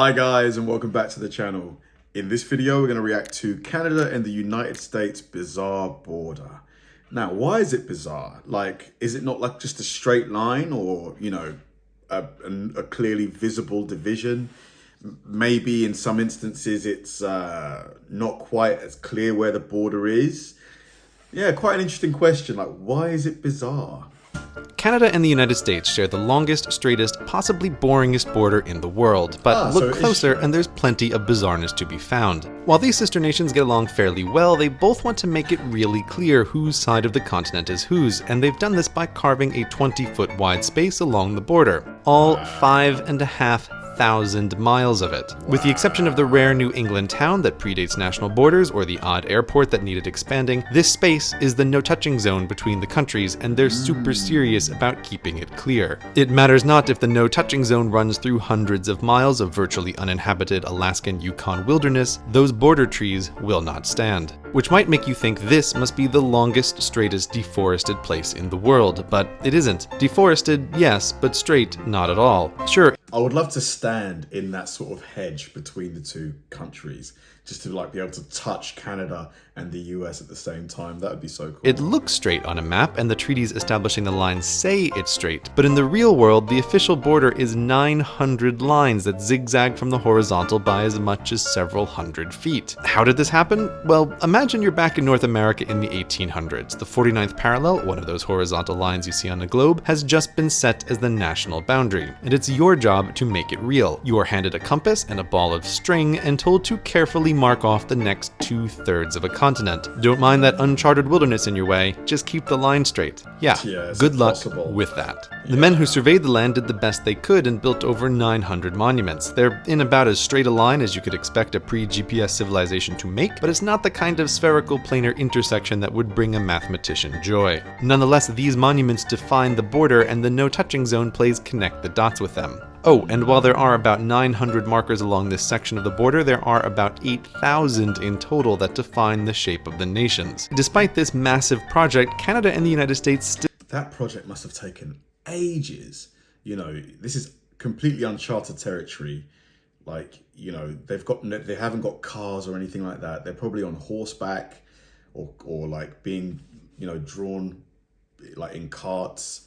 Hi guys, and welcome back to the channel. In this video, we're going to react to Canada and the United States bizarre border. Now, why is it bizarre? Like, is it not like just a straight line or, you know, a clearly visible division? Maybe in some instances, it's not quite as clear where the border is. Yeah, quite an interesting question. Like, why is it bizarre? Canada and the United States share the longest, straightest, possibly boringest border in the world, but look closer and there's plenty of bizarreness to be found. While these sister nations get along fairly well, they both want to make it really clear whose side of the continent is whose, and they've done this by carving a 20-foot wide space along the border, all 5,500 miles of it. With the exception of the rare New England town that predates national borders or the odd airport that needed expanding, this space is the no-touching zone between the countries, and they're super serious about keeping it clear. It matters not if the no-touching zone runs through hundreds of miles of virtually uninhabited Alaskan Yukon wilderness, those border trees will not stand. Which might make you think this must be the longest, straightest, deforested place in the world, but it isn't. Deforested, yes, but straight, not at all. Sure, I would love to stand in that sort of hedge between the two countries, just to like be able to touch Canada and the US at the same time. That would be so cool. It looks straight on a map, and the treaties establishing the line say it's straight, but in the real world, the official border is 900 lines that zigzag from the horizontal by as much as several hundred feet. How did this happen? Well, imagine you're back in North America in the 1800s. The 49th parallel, one of those horizontal lines you see on the globe, has just been set as the national boundary, and it's your job to make it real. You are handed a compass and a ball of string and told to carefully mark off the next 2/3 of a continent. Don't mind that uncharted wilderness in your way, just keep the line straight. Yeah, good luck with that. The men who surveyed the land did the best they could and built over 900 monuments. They're in about as straight a line as you could expect a pre-GPS civilization to make, but it's not the kind of spherical planar intersection that would bring a mathematician joy. Nonetheless, these monuments define the border, and the no-touching zone plays connect the dots with them. Oh, and while there are about 900 markers along this section of the border, there are about 8,000 in total that define the shape of the nations. Despite this massive project, Canada and the United States still... That project must have taken ages. You know, this is completely uncharted territory. Like, you know, they haven't got cars or anything like that. They're probably on horseback or like being, you know, drawn like in carts.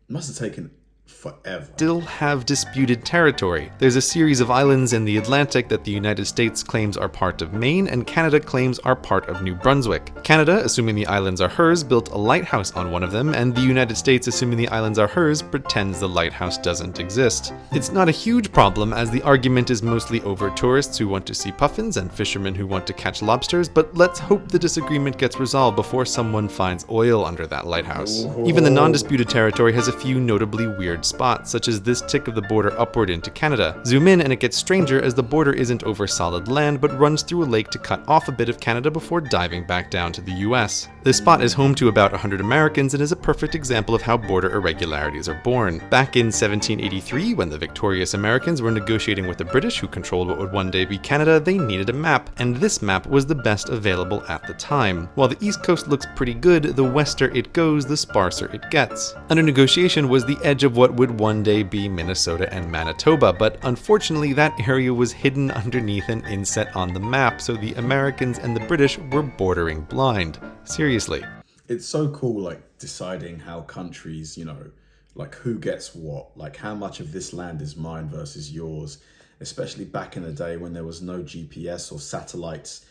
It must have taken forever. Still have disputed territory. There's a series of islands in the Atlantic that the United States claims are part of Maine and Canada claims are part of New Brunswick. Canada, assuming the islands are hers, built a lighthouse on one of them, and the United States, assuming the islands are hers, pretends the lighthouse doesn't exist. It's not a huge problem, as the argument is mostly over tourists who want to see puffins and fishermen who want to catch lobsters, but let's hope the disagreement gets resolved before someone finds oil under that lighthouse. Even the non-disputed territory has a few notably weird spots, such as this tick of the border upward into Canada. Zoom in and it gets stranger, as the border isn't over solid land but runs through a lake to cut off a bit of Canada before diving back down to the US. This spot is home to about 100 Americans and is a perfect example of how border irregularities are born. Back in 1783, when the victorious Americans were negotiating with the British, who controlled what would one day be Canada, they needed a map, and this map was the best available at the time. While the East Coast looks pretty good, the wester it goes, the sparser it gets. Under negotiation was the edge of what would one day be Minnesota and Manitoba, but unfortunately that area was hidden underneath an inset on the map, so the Americans and the British were bordering blind. Seriously. It's so cool, like, deciding how countries, you know, like who gets what, like how much of this land is mine versus yours, especially back in the day when there was no GPS or satellites.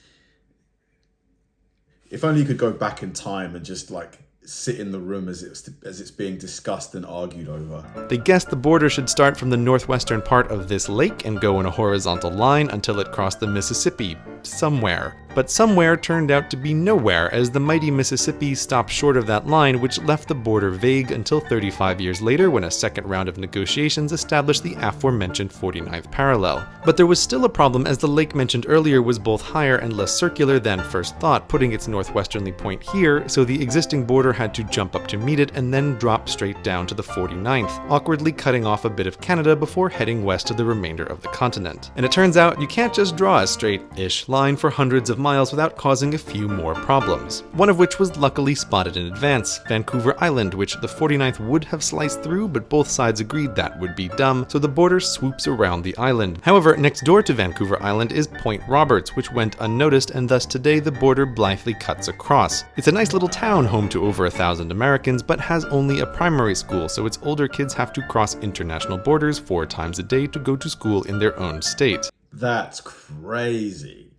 If only you could go back in time and just like sit in the room as it's being discussed and argued over. They guessed the border should start from the northwestern part of this lake and go in a horizontal line until it crossed the Mississippi somewhere. But somewhere turned out to be nowhere, as the mighty Mississippi stopped short of that line, which left the border vague until 35 years later, when a second round of negotiations established the aforementioned 49th parallel. But there was still a problem, as the lake mentioned earlier was both higher and less circular than first thought, putting its northwesterly point here, so the existing border had to jump up to meet it and then drop straight down to the 49th, awkwardly cutting off a bit of Canada before heading west to the remainder of the continent. And it turns out you can't just draw a straight-ish line for hundreds of miles without causing a few more problems. One of which was luckily spotted in advance, Vancouver Island, which the 49th would have sliced through, but both sides agreed that would be dumb, so the border swoops around the island. However, next door to Vancouver Island is Point Roberts, which went unnoticed, and thus today the border blithely cuts across. It's a nice little town home to over 1,000 Americans, but has only a primary school, so its older kids have to cross international borders 4 times a day to go to school in their own state. That's crazy.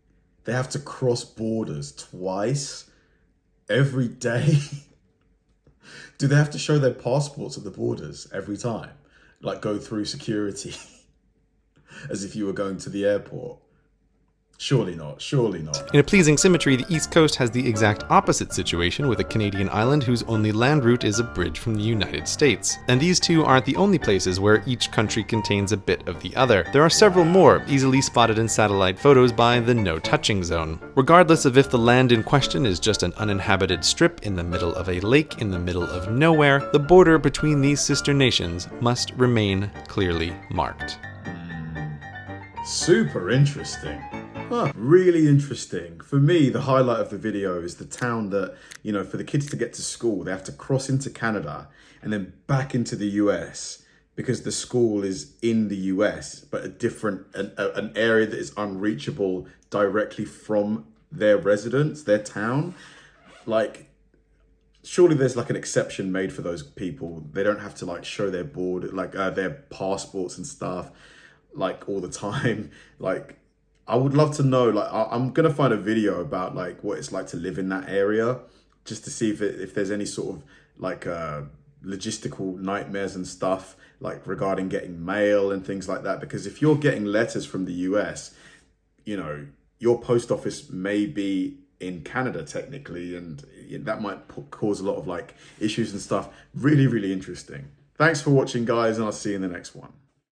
They have to cross borders twice every day. Do they have to show their passports at the borders every time? Like go through security as if you were going to the airport? Surely not, surely not. In a pleasing symmetry, the East Coast has the exact opposite situation with a Canadian island whose only land route is a bridge from the United States. And these two aren't the only places where each country contains a bit of the other. There are several more, easily spotted in satellite photos by the no-touching zone. Regardless of if the land in question is just an uninhabited strip in the middle of a lake in the middle of nowhere, the border between these sister nations must remain clearly marked. Super interesting. Really interesting. For me, the highlight of the video is the town that, you know, for the kids to get to school, they have to cross into Canada and then back into the US because the school is in the US, but an area that is unreachable directly from their residence, their town. Like, surely there's like an exception made for those people. They don't have to like show their board, like their passports and stuff, like all the time. Like, I would love to know, like, I'm going to find a video about like what it's like to live in that area just to see if there's any sort of like logistical nightmares and stuff like regarding getting mail and things like that. Because if you're getting letters from the US, you know, your post office may be in Canada technically, and that might cause a lot of like issues and stuff. Really, really interesting. Thanks for watching, guys, and I'll see you in the next one.